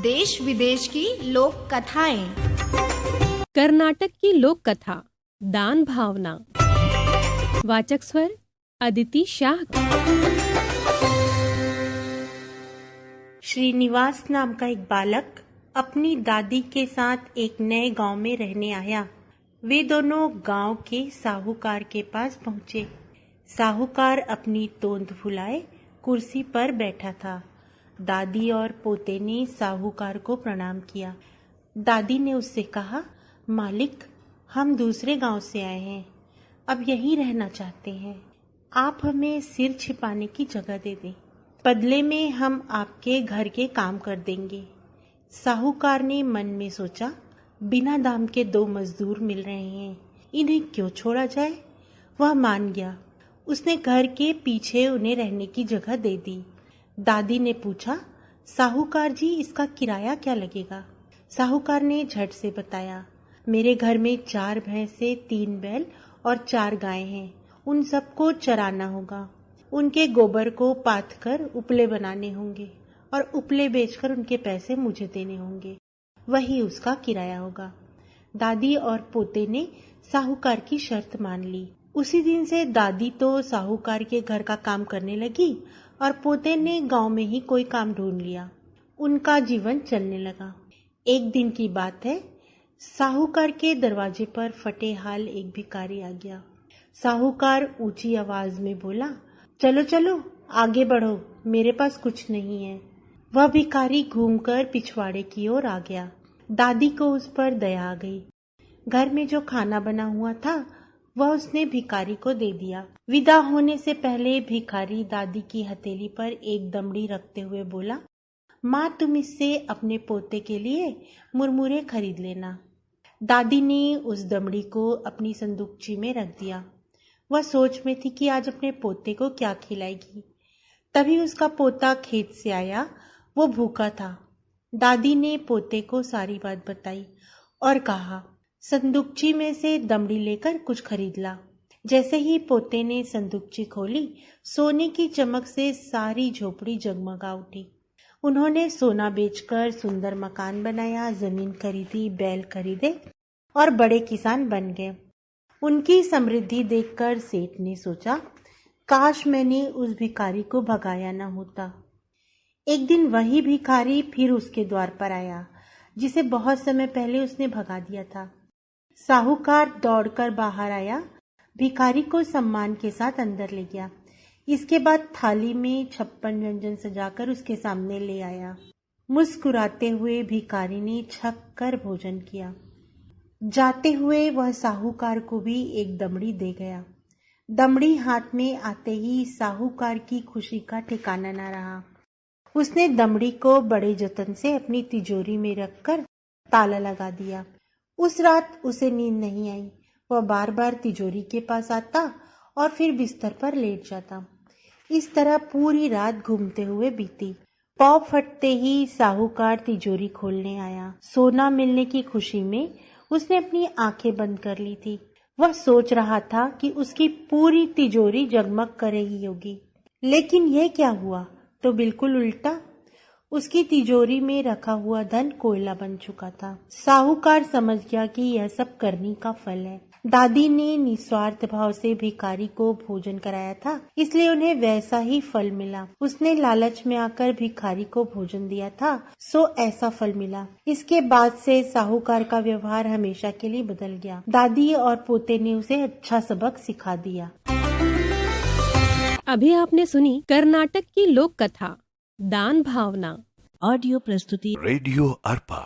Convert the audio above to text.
देश विदेश की लोक कथाएं। कर्नाटक की लोक कथा दान भावना। वाचक स्वर अदिति शाह। श्रीनिवास नाम का एक बालक अपनी दादी के साथ एक नए गांव में रहने आया। वे दोनों गांव के साहूकार के पास पहुंचे। साहूकार अपनी तोंद फुलाए कुर्सी पर बैठा था। दादी और पोते ने साहूकार को प्रणाम किया। दादी ने उससे कहा, मालिक, हम दूसरे गांव से आए हैं, अब यहीं रहना चाहते हैं। आप हमें सिर छिपाने की जगह दे दें, बदले में हम आपके घर के काम कर देंगे। साहूकार ने मन में सोचा, बिना दाम के 2 मजदूर मिल रहे हैं, इन्हें क्यों छोड़ा जाए। वह मान गया। उसने घर के पीछे उन्हें रहने की जगह दे दी। दादी ने पूछा, साहूकार जी, इसका किराया क्या लगेगा। साहूकार ने झट से बताया, मेरे घर में 4 भैंसे, 3 बैल और 4 गायें हैं। उन सबको चराना होगा। उनके गोबर को पाथ कर उपले बनाने होंगे और उपले बेचकर उनके पैसे मुझे देने होंगे। वही उसका किराया होगा। दादी और पोते ने साहूकार की शर्त मान ली। उसी दिन से दादी तो साहूकार के घर का काम करने लगी और पोते ने गांव में ही कोई काम ढूंढ लिया। उनका जीवन चलने लगा। एक दिन की बात है, साहूकार के दरवाजे पर फटे हाल एक भिखारी आ गया। साहूकार ऊंची आवाज में बोला, चलो चलो आगे बढ़ो, मेरे पास कुछ नहीं है। वह भिखारी घूमकर पिछवाड़े की ओर आ गया। दादी को उस पर दया आ गई। घर में जो खाना बना हुआ था वह उसने भिखारी को दे दिया। विदा होने से पहले भिखारी दादी की हथेली पर एक दमड़ी रखते हुए बोला, माँ, तुम इससे अपने पोते के लिए मुरमुरे खरीद लेना। दादी ने उस दमड़ी को अपनी संदूकची में रख दिया। वह सोच में थी कि आज अपने पोते को क्या खिलाएगी। तभी उसका पोता खेत से आया। वो भूखा था। दादी ने पोते को सारी बात बताई और कहा, संदूकची में से दमड़ी लेकर कुछ खरीद ला। जैसे ही पोते ने संदूकची खोली, सोने की चमक से सारी झोपड़ी जगमगा उठी। उन्होंने सोना बेचकर सुंदर मकान बनाया, जमीन खरीदी, बैल खरीदे और बड़े किसान बन गए। उनकी समृद्धि देखकर सेठ ने सोचा, काश मैंने उस भिखारी को भगाया न होता। एक दिन वही भिखारी फिर उसके द्वार पर आया, जिसे बहुत समय पहले उसने भगा दिया था। साहूकार दौड़कर बाहर आया, भिखारी को सम्मान के साथ अंदर ले गया। इसके बाद थाली में 56 व्यंजन सजाकर उसके सामने ले आया। मुस्कुराते हुए भिखारी ने छक कर भोजन किया। जाते हुए वह साहूकार को भी एक दमड़ी दे गया। दमड़ी हाथ में आते ही साहूकार की खुशी का ठिकाना न रहा। उसने दमड़ी को बड़े जतन से अपनी तिजोरी में रखकर ताला लगा दिया। उस रात उसे नींद नहीं आई। वह बार बार तिजोरी के पास आता और फिर बिस्तर पर लेट जाता। इस तरह पूरी रात घूमते हुए बीती। पौ फटते ही साहूकार तिजोरी खोलने आया। सोना मिलने की खुशी में उसने अपनी आंखें बंद कर ली थी। वह सोच रहा था कि उसकी पूरी तिजोरी जगमग कर रही होगी, लेकिन यह क्या हुआ, तो बिल्कुल उल्टा। उसकी तिजोरी में रखा हुआ धन कोयला बन चुका था। साहूकार समझ गया कि यह सब करनी का फल है। दादी ने निस्वार्थ भाव से भिखारी को भोजन कराया था, इसलिए उन्हें वैसा ही फल मिला। उसने लालच में आकर भिखारी को भोजन दिया था, सो ऐसा फल मिला। इसके बाद से साहूकार का व्यवहार हमेशा के लिए बदल गया। दादी और पोते ने उसे अच्छा सबक सिखा दिया। अभी आपने सुनी कर्नाटक की लोक कथा दान भावना। ऑडियो प्रस्तुति रेडियो अर्पा।